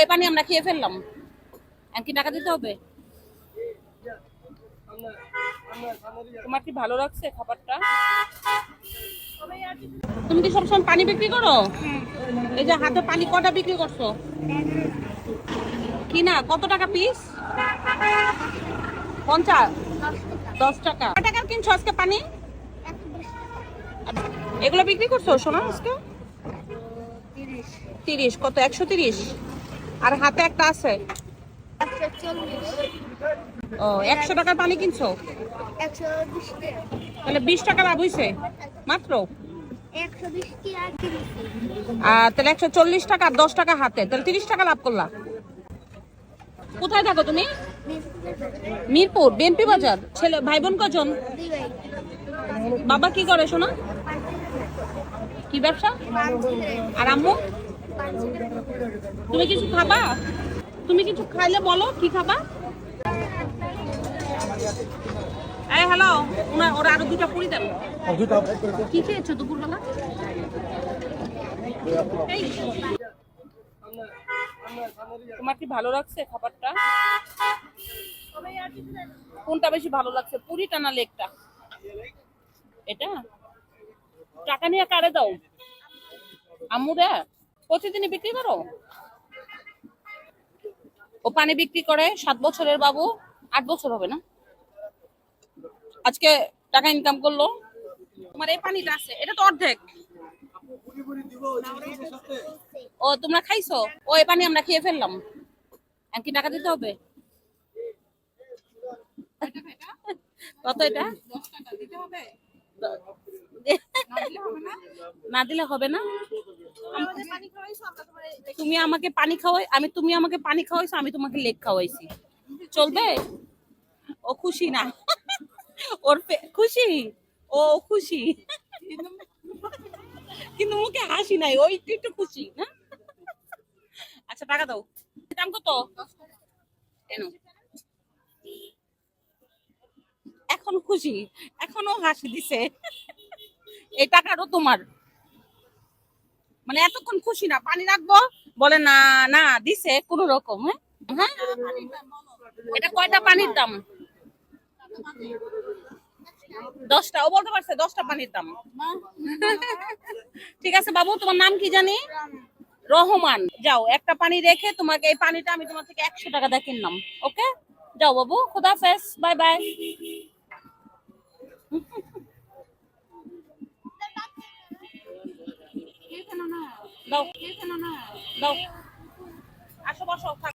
ওই পানি আমরা খেয়ে ফেললাম, কি টাকা দিতে হবে? তোমার কি ভালো লাগছে খাবারটা? তুমি কি সবসময় পানি বিক্রি করো? এই যে হাতে পানি কটা বিক্রি করছো? কি না, কত টাকা পিস? 50? 10 টাকা। কত টাকার কিনছো আজকে পানি? এগুলো বিক্রি করছো সোনা আজকে? 30। কত? 130? আর হাতে একটা আছে? ও, 100 টাকার পানি কিনছো? তাহলে 20 টাকা লাভ হইছে মাত্র। তাহলে 140 টাকা আর 10 টাকা হাতে, তাহলে 30 টাকা লাভ করলা। কোথায় থাকো তুমি? মিরপুর বিএনপি বাজার। ছেলে ভাই বোন কজন? বাবা কি করে সোনা? কি ব্যবসা? আর আম্মু? তুমি কিছু খাবা? তুমি কিছু খাইলে বলো, কি খাবা? এই হ্যালো, ওরা আরো 2টা পুরি দেন। কি খেয়েছো দুপুরবেলা? তোমার কি ভালো লাগছে খাবারটা? কোনটা বেশি ভালো লাগছে, পুরিটা না লেগটা? এটা টাকা নিয়ে কারে দাও? আম্মু রে? প্রতিদিনই বিক্রি করো? ও পানি বিক্রি করে 7 বছরের বাবু, 8 বছর হবে না আজকে, টাকা ইনকাম করলো। তোমার এই পানিটা আছে, এটা তো অর্ধেক। ও তোমরা খাইছো? ও এই পানি আমরা খেয়ে ফেললাম, কি টাকা দিতে হবে? কত এটা? 10 টাকা দিতে হবে। না দিলে হবে না। তুমি আমাকে পানি খাওয়াই, তুমি আমাকে পানি খাওয়াইছো, আমি তোমাকে লেগ খাওয়াইছি, চলবে? ও খুশি না? ওর খুশি, ও খুশি কিন্তু মুখে হাসি নাই, ওই একটু একটু খুশি না। আচ্ছা টাকা দাও। দাম কত? এখন খুশি, এখনো হাসি দিছে। এই টাকাটাও তোমার। মানে এতক্ষণ খুশি না, পানি রাখবো বলে না, না দিছে কোন রকম। হ্যাঁ, এটা কয়টা পানির দাম? 10টা। ও বলতে পারছে 10টা পানির দাম। ঠিক আছে বাবু, তোমার নাম কি জানি? রহমান। যাও, একটা পানি রেখে তোমাকে এই পানিটা আমি তোমার থেকে 100 টাকা দিয়ে কিনলাম। ওকে, যাও বাবু, খোদা হাফেজ, বাই বাই। দাও, দাও, আসো বসো।